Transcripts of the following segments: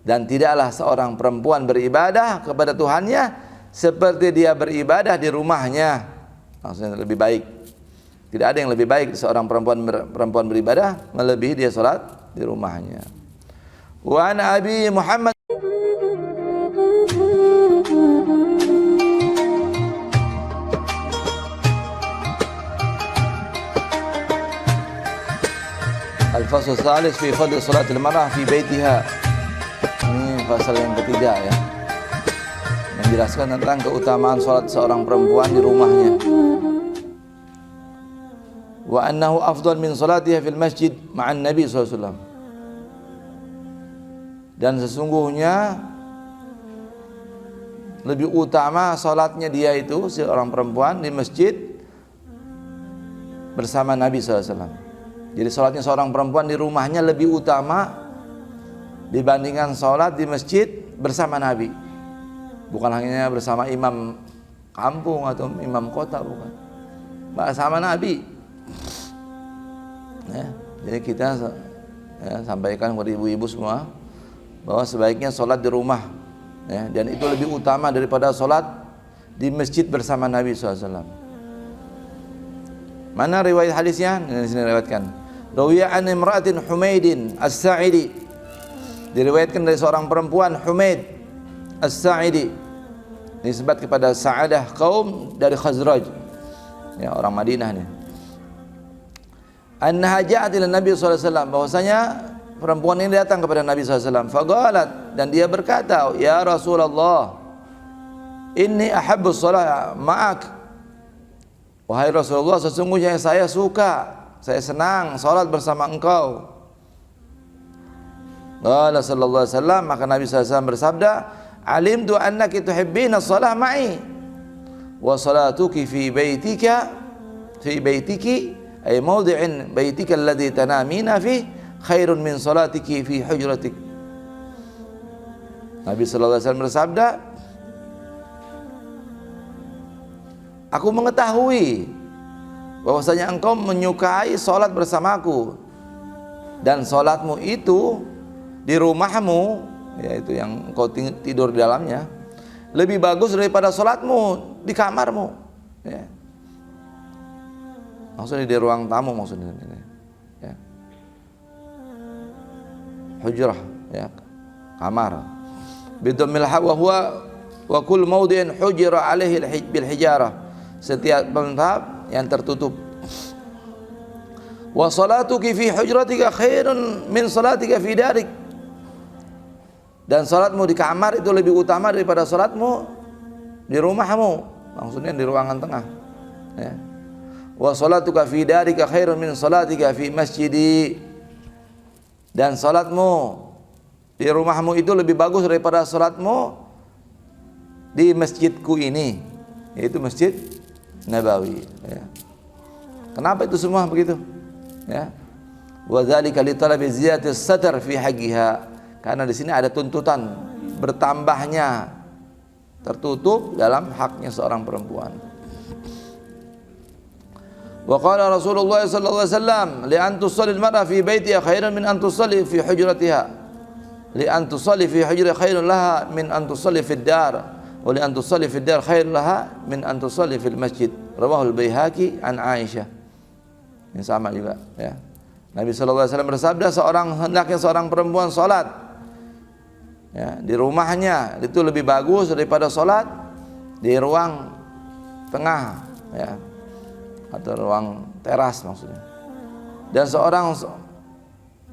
Dan tidaklah seorang perempuan beribadah kepada Tuhannya seperti dia beribadah di rumahnya. Maksudnya lebih baik. Tidak ada yang lebih baik seorang perempuan beribadah melebihi dia salat di rumahnya. Wa an Abi Muhammad Al-fasl tsalits fi fadl salatil mar'ah fi baitiha. Ini pasal yang ketiga ya, menjelaskan tentang keutamaan salat seorang perempuan di rumahnya. Wa annahu afdal min salatiha fil masjid ma'an Nabi sallallahu alaihi wasallam. Dan sesungguhnya lebih utama salatnya dia itu seorang perempuan di masjid bersama Nabi sallallahu alaihi wasallam. Jadi salatnya seorang perempuan di rumahnya lebih utama dibandingkan salat di masjid bersama Nabi. Bukan hanya bersama imam kampung atau imam kota, bukan. Bersama Nabi. Ya, jadi kita sampaikan kepada ibu-ibu semua bahwa sebaiknya salat di rumah, ya, dan itu lebih utama daripada salat di masjid bersama Nabi SAW. Mana riwayat hadisnya? Di sini riwayatkan. Rawiya an imra'atin Humaidin As-Sa'idi. Diriwayatkan dari seorang perempuan Humaid As-Sa'idi. Nisbat kepada Sa'adah kaum dari Khazraj. Ya, orang Madinah nih. Annaha ja'at ila Nabi sallallahu alaihi wasallam, bahwasanya perempuan ini datang kepada Nabi sallallahu alaihi wasallam. Faqalat, dan dia berkata, "Ya Rasulullah, inni ahabbu shalah ma'ak." Wahai Rasulullah, sesungguhnya saya suka, saya senang salat bersama engkau. Qala sallallahu alaihi wasallam, maka Nabi sallallahu alaihi wasallam bersabda, "Alimtu annaki tuhibbina shalah ma'i wa salatuki fi baitiki ay mawdi'in baitika alladhi tanamina fi khairun min salatiki fi hujratik." Nabi sallallahu alaihi wasallam bersabda, "Aku mengetahui bahwasanya engkau menyukai salat bersamaku, dan salatmu itu di rumahmu, yaitu yang engkau tidur di dalamnya, lebih bagus daripada salatmu di kamarmu." Ya. Maksudnya di ruang tamu maksudnya. Ya. Hujrah, ya, kamar. Bidammil ha wa huwa wa kull mawdi'in hujira alaihi bil hijarah. Setiap tempat yang tertutup. Wa salatuki fi hujratika khairun min salatika fi darik. Dan salatmu di kamar itu lebih utama daripada salatmu di rumahmu. Maksudnya di ruangan tengah. Ya. Wa salatuka fi darika khairun min salatika fi masjidi. Dan salatmu di rumahmu itu lebih bagus daripada salatmu di masjidku ini, yaitu Masjid Nabawi. Ya. Kenapa itu semua begitu? Ya. Wa dzalika li talabi ziyadatis satar fi haqqiha. Karena di sini ada tuntutan bertambahnya tertutup dalam haknya seorang perempuan. Wa qala Rasulullah sallallahu alaihi wasallam, li an tusalli al-mar'a fi baitiha khairan min an tusalli fi hujratiha. Li an tusalli fi hujratiha khairun laha min an tusalli fi ad-dar, wa li an tusalli fi ad-dar khairun laha min an tusalli fil masjid. Rawahu al-Baihaqi an Aisyah. Ini sama juga, ya. Nabi sallallahu alaihi wasallam bersabda, hendaknya seorang perempuan salat, ya, di rumahnya itu lebih bagus daripada salat di ruang tengah, ya, atau ruang teras maksudnya. Dan seorang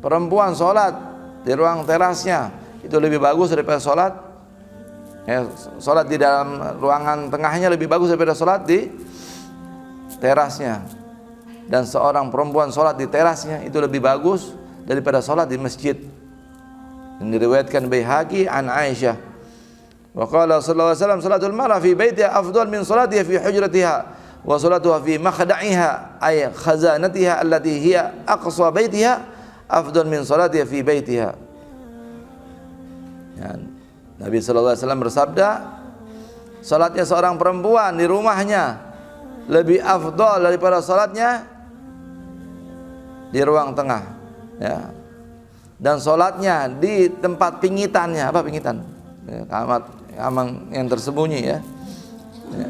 perempuan sholat di ruang terasnya itu lebih bagus daripada sholat, ya, sholat di dalam ruangan tengahnya lebih bagus daripada sholat di terasnya. Dan seorang perempuan sholat di terasnya itu lebih bagus daripada sholat di masjid. Dan diriwayatkan Baihaqi an Aisyah. Wa qala sallallahu alaihi wasallam, salatul mar'a fi baitiha afdal min salatiha fi hujratiha. Wa salatuha fi makhda'iha ay khazanatiha allati hiya aqsa baitiha afdal min salatiha fi baitiha. Ya, Nabi sallallahu alaihi wasallam bersabda, salatnya seorang perempuan di rumahnya lebih afdal daripada salatnya di ruang tengah, ya. dan sholatnya di tempat pingitannya. Apa pingitan? Ya, kamar yang tersembunyi ya.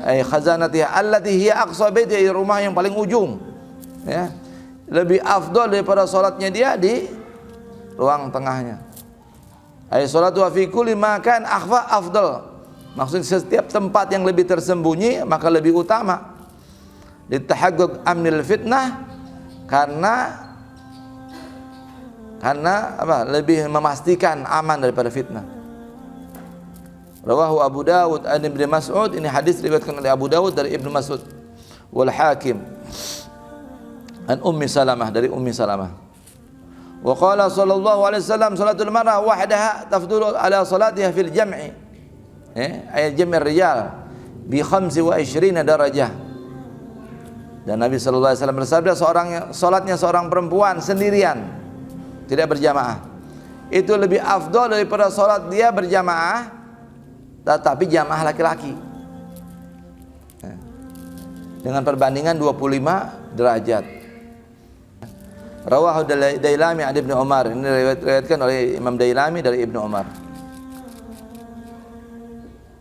Ay khazanatiha allati hiya aqsa baiti, rumah yang paling ujung. Ya. Lebih afdal daripada sholatnya dia di ruang tengahnya. Ay sholatu fi kulli makan akhfa afdal. Maksudnya setiap tempat yang lebih tersembunyi maka lebih utama. Litahaqquq amnil fitnah, karena apa? Lebih memastikan aman daripada fitnah. Rawahu Abu Dawud an Ibnu Mas'ud, ini hadis diriwayatkan oleh Abu Dawud dari Ibnu Mas'ud, wal Hakim an Ummi Salamah, dari Ummi Salamah. Wa qala sallallahu alaihi wasallam salatul mar'ah wahdaha tafdulu ala salatiha fil jam'i, ayat jam'ir rijal bi 25 darajah. Dan Nabi sallallahu alaihi wasallam bersabda, salatnya seorang perempuan sendirian, tidak berjamaah, itu lebih afdal daripada salat dia berjamaah tetapi jamaah laki-laki, dengan perbandingan 25 derajat. Rawahu Dailami an Ibnu Umar, ini diriwayatkan oleh Imam Dailami dari Ibnu Umar.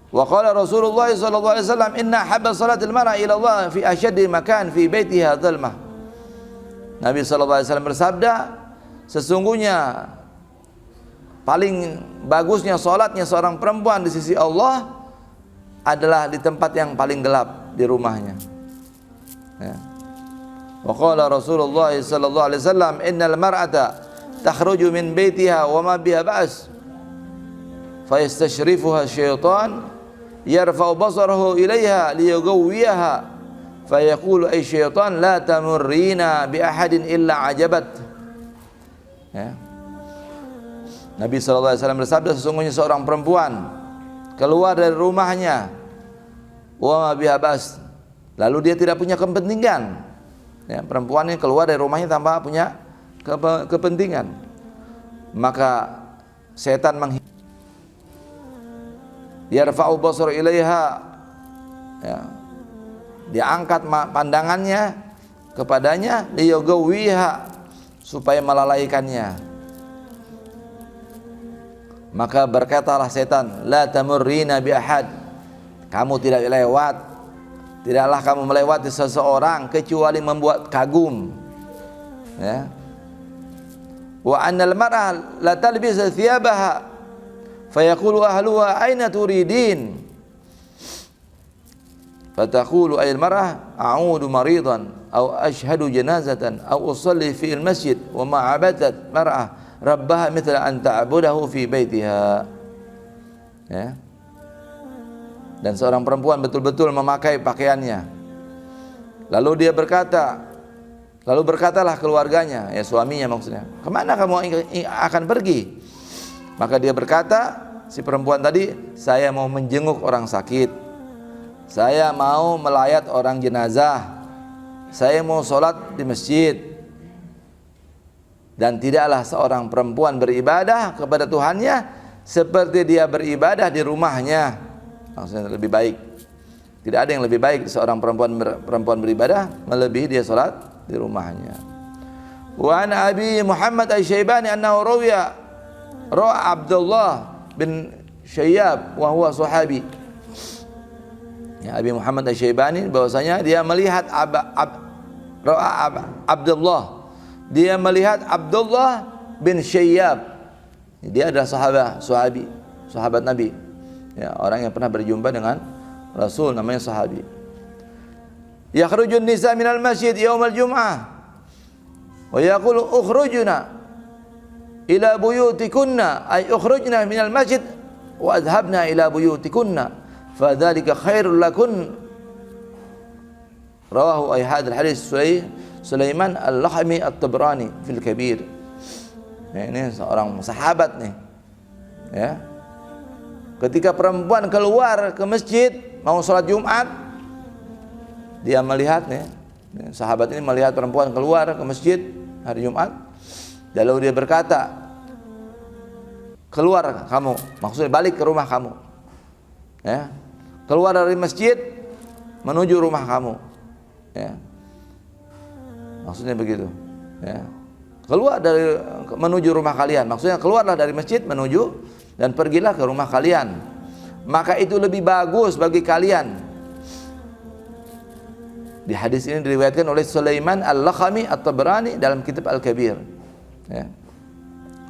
Wa qala Rasulullah sallallahu alaihi wasallam, inna habba salatil mar'a ila Allah fi ashaddi makan fi baitiha dhulmah. Nabi sallallahu alaihi wasallam bersabda, sesungguhnya paling bagusnya salatnya seorang perempuan di sisi Allah adalah di tempat yang paling gelap, di rumahnya. Ya. Wa qala Rasulullah sallallahu alaihi wasallam, innal mar'ata takhruju min baitiha wa ma biha ba's fa yastashrifuha syaitan yarfa'u basarahu ilaiha liyugawwiyaha fa yaqulu ay syaitan la tamurrina bi ahadin illa ajabat. Ya. Nabi sallallahu alaihi wasallam bersabda, sesungguhnya seorang perempuan keluar dari rumahnya wa ma biha ba's, lalu dia tidak punya kepentingan. Ya, perempuan ini keluar dari rumahnya tanpa punya kepentingan, maka setan yarfa'u basar ilaiha, ya, diangkat pandangannya kepadanya, liyugawwiha, supaya melalaikannya. Maka berkatalah setan, la tamurrina bi ahad, kamu tidaklah kamu melewati seseorang kecuali membuat kagum. Ya. Wa annal mar'ah la talbis thiyabaha fayaqulu ahluha aina turidin fataqulu ay al mar'ah a'udu maridan aw ashhadu janazatan aw usalli fi al masjid wa ma 'abadat mar'ah rabbaha mithla an ta'budahu fi baitiha. Ya. Dan seorang perempuan betul-betul memakai pakaiannya. Lalu berkatalah keluarganya, ya suaminya maksudnya, kemana kamu akan pergi? Maka dia berkata, si perempuan tadi, saya mau menjenguk orang sakit, saya mau melayat orang jenazah, saya mau sholat di masjid. Dan tidaklah seorang perempuan beribadah kepada Tuhannya seperti dia beribadah di rumahnya. Maksudnya lebih baik. Tidak ada yang lebih baik seorang perempuan beribadah melebihi dia salat di rumahnya. Wa an Abi Muhammad Asy-Syaibani annahu ra'a Abdullah bin Syayyab wa huwa sahabi. Ya, Abi Muhammad Asy-Syaibani bahwasanya dia melihat Abdullah. Dia melihat Abdullah bin Syayyab. Dia adalah sahabat Nabi. Ya, orang yang pernah berjumpa dengan Rasul, namanya sahabi. Yakhrujun nisa minal masjid yaumal jum'ah wa yaqulu ukhrujna ila buyutikunna, ay ukhrujna minal masjid wa adhabna ila buyutikunna fadzalika khairul lakun. Rawahu ay hadzal hadis Sulaiman Al-Lakhmi At-Tabrani fil Kabir. Ya, ini seorang sahabat nih. Ya. Ketika perempuan keluar ke masjid mau sholat Jumat, dia melihat nih, sahabat ini melihat perempuan keluar ke masjid hari Jumat, lalu dia berkata, keluar kamu, maksudnya balik ke rumah kamu, ya, keluar dari masjid menuju rumah kamu, ya, maksudnya begitu, ya, keluar dari menuju rumah kalian. Maksudnya keluarlah dari masjid menuju dan pergilah ke rumah kalian. Maka itu lebih bagus bagi kalian. Di hadis ini diriwayatkan oleh Sulaiman Al-Lakhami At-Tabrani dalam kitab Al-Kabir. Ya.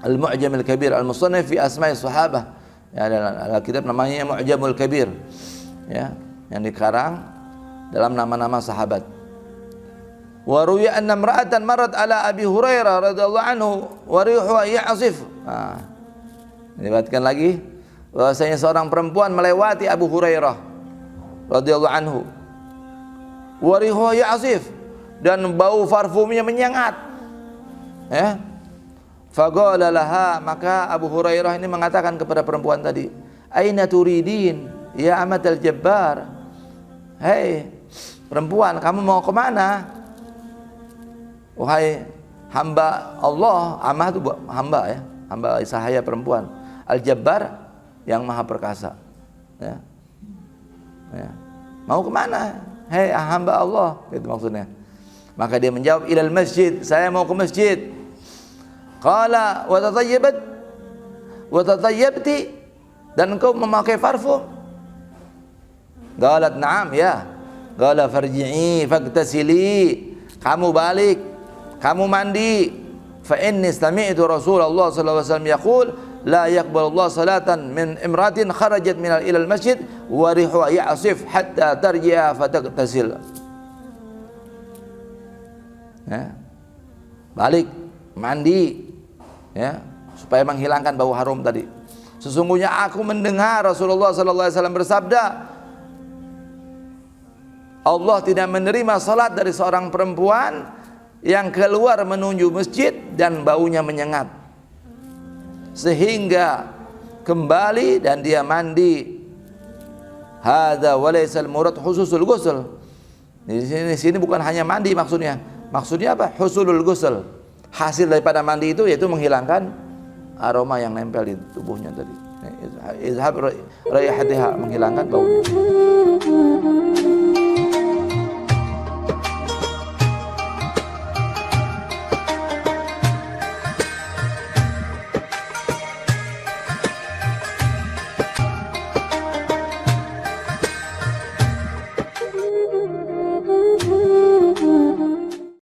Al-Mu'jam Al-Kabir Al-Musannaf fi Asma'i Sahabah. Ya, ada kitab namanya Mu'jamul Kabir. Ya, yang dikarang dalam nama-nama sahabat. Wa ruwiya anna imra'atan marrat ala Abi Hurairah radhiyallahu anhu wa rihuha ya'sif. Diriwayatkan lagi bahwasanya seorang perempuan melewati Abu Hurairah radhiyallahu anhu. Wa rihuha ya'sif, dan bau parfumnya menyengat. Ya. Faqala laha, maka Abu Hurairah ini mengatakan kepada perempuan tadi, "Aina turidin ya amatal jabbar?" Hei perempuan, kamu mau ke mana? Wahai hamba Allah, amah itu hamba ya, hamba sahaya perempuan. Al-Jabbar yang maha perkasa. Ya. Ya. Mau kemana? Hei hamba Allah, itu maksudnya. Maka dia menjawab, ilal masjid, saya mau ke masjid. Qala wa tatayyabat wa tatayyabti, dan engkau memakai parfum? Qalat na'am ya. Qala farji'i fagtasili, kamu balik, kamu mandi. Fa inni sami'tu Rasulullah sallallahu alaihi wasallam yaqul la yaqbalu Allah salatan min imratin kharajat min ila al-masjid wa rihuha ya'sif hatta tarji'a fatagtasil. Ya. Balik, mandi, ya, supaya menghilangkan bau harum tadi. Sesungguhnya aku mendengar Rasulullah sallallahu alaihi wasallam bersabda, Allah tidak menerima salat dari seorang perempuan yang keluar menuju masjid dan baunya menyengat, sehingga kembali dan dia mandi. Hadza wa laysa al-murad hususul ghusl. Di sini bukan hanya mandi maksudnya. Maksudnya apa? Husulul ghusl. Hasil daripada mandi itu yaitu menghilangkan aroma yang nempel di tubuhnya tadi. Izhab raihatiha, menghilangkan baunya.